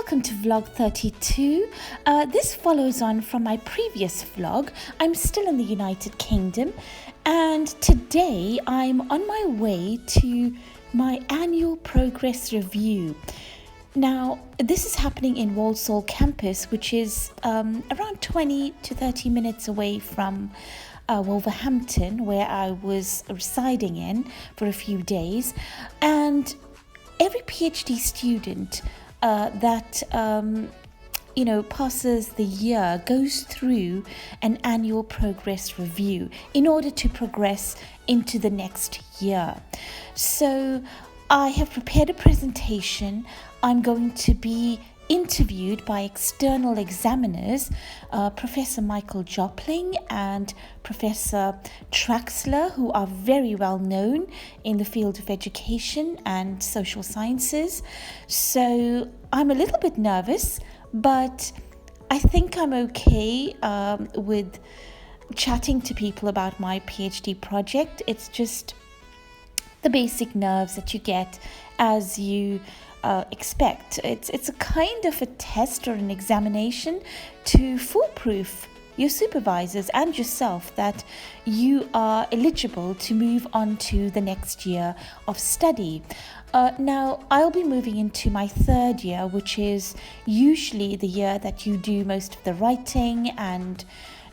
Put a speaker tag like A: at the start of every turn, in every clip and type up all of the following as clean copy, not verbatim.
A: welcome to vlog 32. This follows on from my previous vlog. I'm still in the United Kingdom and today I'm on my way to my annual progress review. Now, this is happening in Walsall campus, which is around 20 to 30 minutes away from Wolverhampton, where I was residing in for a few days. And every PhD student that passes the year goes through an annual progress review in order to progress into the next year. So I have prepared a presentation. I'm going to be interviewed by external examiners, Professor Michael Jopling and Professor Traxler, who are very well known in the field of education and social sciences. So I'm a little bit nervous, but I think I'm okay with chatting to people about my PhD project. It's just the basic nerves that you get as you expect. It's a kind of a test or an examination to foolproof your supervisors and yourself that you are eligible to move on to the next year of study. Now, I'll be moving into my third year, which is usually the year that you do most of the writing and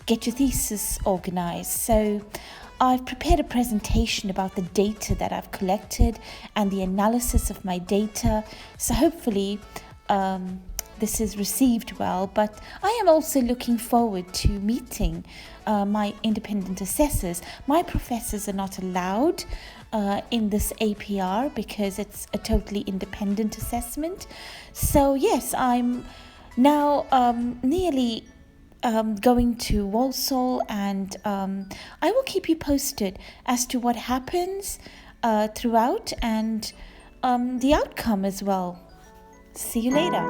A: get your thesis organized. So I've prepared a presentation about the data that I've collected and the analysis of my data. So hopefully this is received well, but I am also looking forward to meeting my independent assessors. My professors are not allowed in this APR because it's a totally independent assessment. So yes, I'm now nearly going to Walsall, and I will keep you posted as to what happens throughout and the outcome as well. See you later.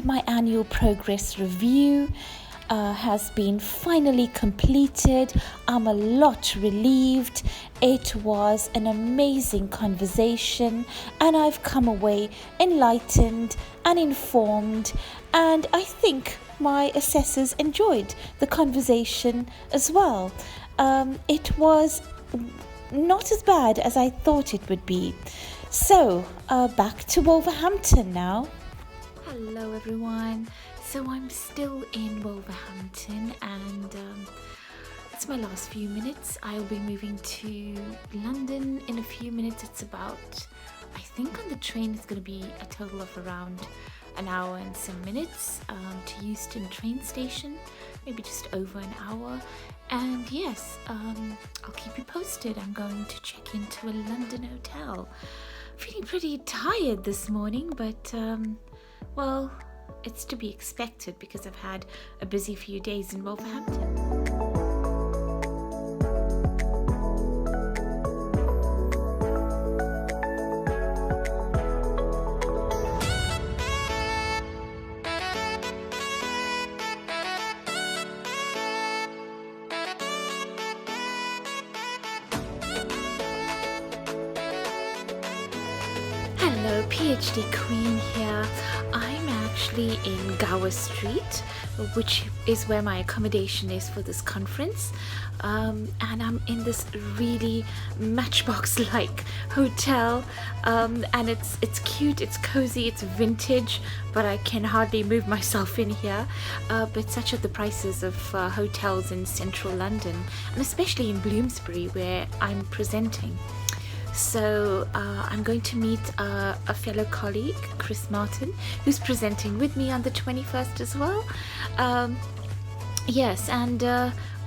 A: My annual progress review has been finally completed. I'm a lot relieved. It was an amazing conversation and I've come away enlightened and informed, and I think my assessors enjoyed the conversation as well. It was not as bad as I thought it would be. So back to Wolverhampton now. Hello everyone, so I'm still in Wolverhampton and it's my last few minutes. I'll be moving to London in a few minutes. It's about, I think on the train it's going to be a total of around an hour and some minutes to Euston train station, maybe just over an hour. And yes, I'll keep you posted. I'm going to check into a London hotel. Feeling pretty tired this morning, but well, it's to be expected because I've had a busy few days in Wolverhampton. PhD Queen here. I'm actually in Gower Street, which is where my accommodation is for this conference. And I'm in this really matchbox-like hotel, and it's cute, it's cozy, it's vintage, but I can hardly move myself in here. But such are the prices of hotels in central London, and especially in Bloomsbury where I'm presenting. So I'm going to meet a fellow colleague, Chris Martin, who's presenting with me on the 21st as well. Yes, and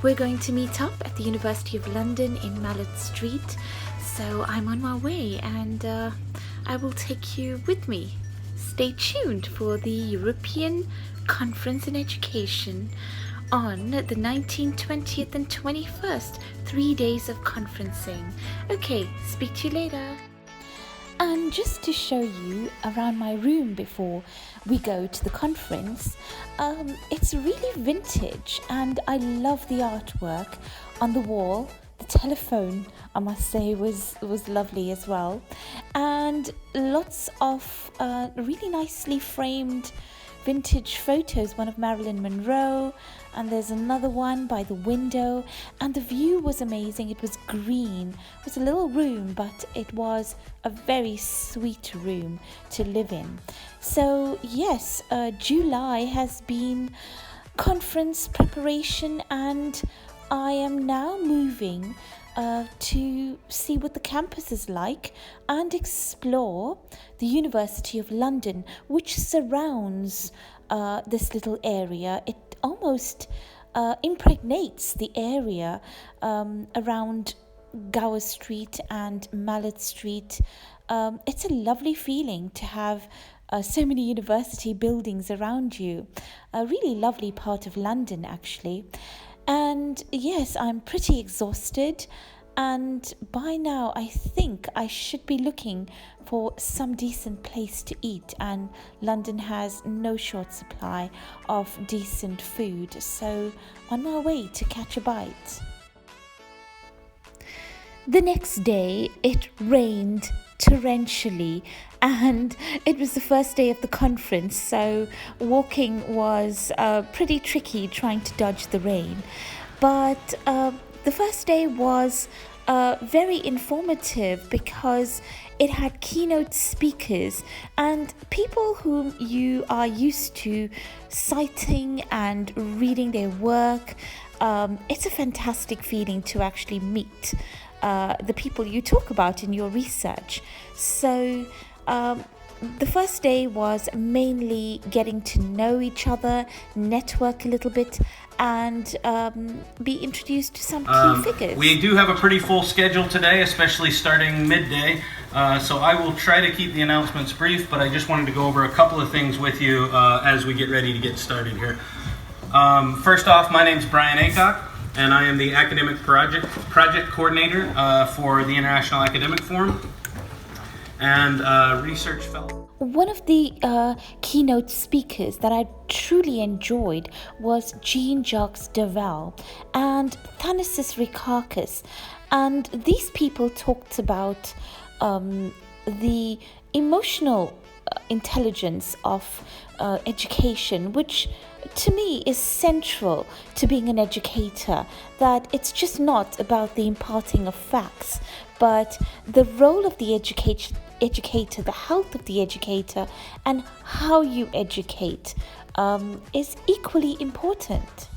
A: we're going to meet up at the University of London in Mallet Street. So I'm on my way, and I will take you with me. Stay tuned for the European Conference in Education on the 19th, 20th and 21st, 3 days of conferencing. Okay, speak to you later. And just to show you around my room before we go to the conference, it's really vintage, and I love the artwork on the wall. The telephone, I must say, was lovely as well, and lots of really nicely framed vintage photos, one of Marilyn Monroe, and there's another one by the window, and the view was amazing. It was green. It was a little room, but it was a very sweet room to live in. So yes, July has been conference preparation, and I am now moving to see what the campus is like and explore the University of London, which surrounds this little area. It almost impregnates the area around Gower Street and Mallet Street. It's a lovely feeling to have so many university buildings around you. A really lovely part of London, actually. And yes, I'm pretty exhausted, and by now I think I should be looking for some decent place to eat, and London has no short supply of decent food, so on my way to catch a bite. The next day it rained torrentially, and it was the first day of the conference, so walking was pretty tricky, trying to dodge the rain. But the first day was very informative because it had keynote speakers and people whom you are used to citing and reading their work. It's a fantastic feeling to actually meet the people you talk about in your research. So the first day was mainly getting to know each other, network a little bit, and be introduced to some key figures.
B: We do have a pretty full schedule today, especially starting midday. So I will try to keep the announcements brief, but I just wanted to go over a couple of things with you as we get ready to get started here. First off, my name's Brian Aycock, and I am the Academic Project Coordinator for the International Academic Forum and Research Fellow.
A: One of the keynote speakers that I truly enjoyed was Jean-Jacques Derval and Thanasis Rikakis, and these people talked about the emotional intelligence of education, which to me is central to being an educator, that it's just not about the imparting of facts, but the role of the educator, the health of the educator, and how you educate is equally important.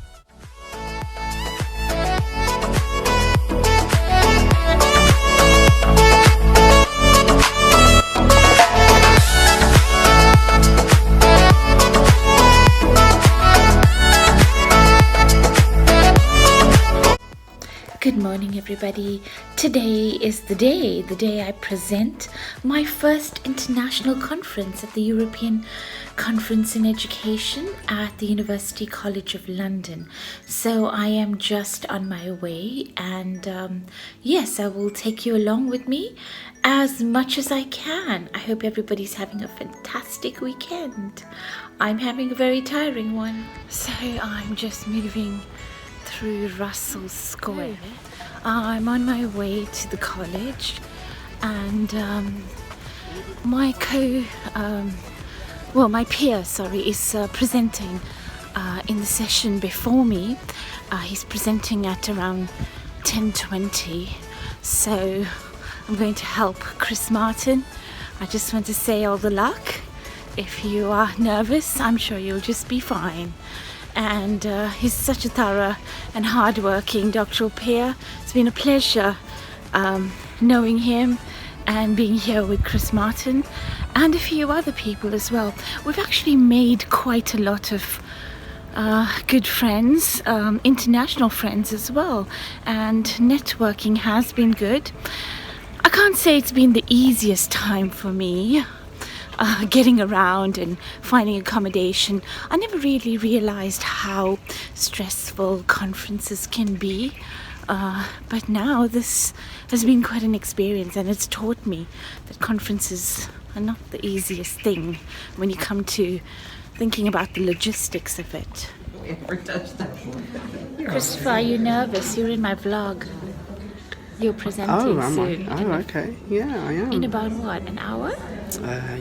A: Good morning, everybody. Today is the day I present my first international conference at the European Conference in Education at the University College of London. So I am just on my way, and yes, I will take you along with me as much as I can. I hope everybody's having a fantastic weekend. I'm having a very tiring one. So I'm just moving through Russell Square. I'm on my way to the college, and my my peer, is presenting in the session before me. He's presenting at around 10:20, so I'm going to help Chris Martin. I just want to say all the luck. If you are nervous, I'm sure you'll just be fine. And he's such a thorough and hardworking doctoral peer. It's been a pleasure knowing him and being here with Chris Martin and a few other people as well. We've actually made quite a lot of good friends, international friends as well, and networking has been good. I can't say it's been the easiest time for me, getting around and finding accommodation. I never really realized how stressful conferences can be, but now this has been quite an experience, and it's taught me that conferences are not the easiest thing when you come to thinking about the logistics of it. Christopher, are you nervous? You're in my vlog. You're presenting soon.
C: Okay. Yeah, I am.
A: In about what, an hour?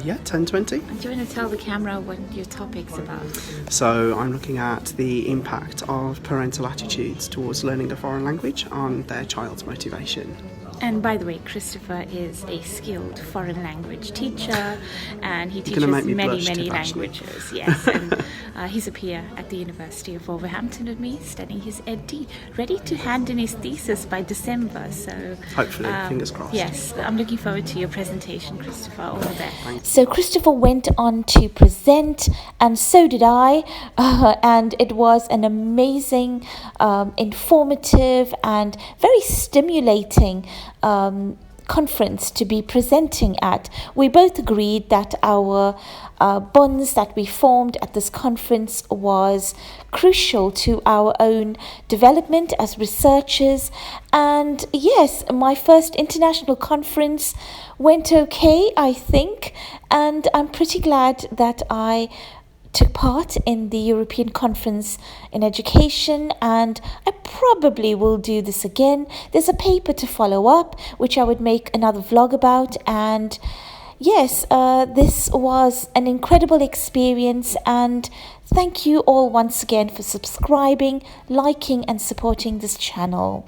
C: Yeah, 10:20.
A: Do you want to tell the camera what your topic's about?
C: So I'm looking at the impact of parental attitudes towards learning a foreign language on their child's motivation.
A: And by the way, Christopher is a skilled foreign language teacher, and he teaches
C: make me
A: many
C: blush, Tiff,
A: languages. Yes, and he's a peer at the University of Wolverhampton with me, studying his EdD, ready to hand in his thesis by December. So
C: hopefully, fingers crossed.
A: Yes, I'm looking forward to your presentation, Christopher. All the best.
C: Thanks.
A: So Christopher went on to present, and so did I, and it was an amazing, informative, and very stimulating conference to be presenting at. We both agreed that our bonds that we formed at this conference was crucial to our own development as researchers. And yes, my first international conference went okay, I think, and I'm pretty glad that I took part in the European Conference in Education, and I probably will do this again. There's a paper to follow up, which I would make another vlog about, and yes, this was an incredible experience, and thank you all once again for subscribing, liking, and supporting this channel.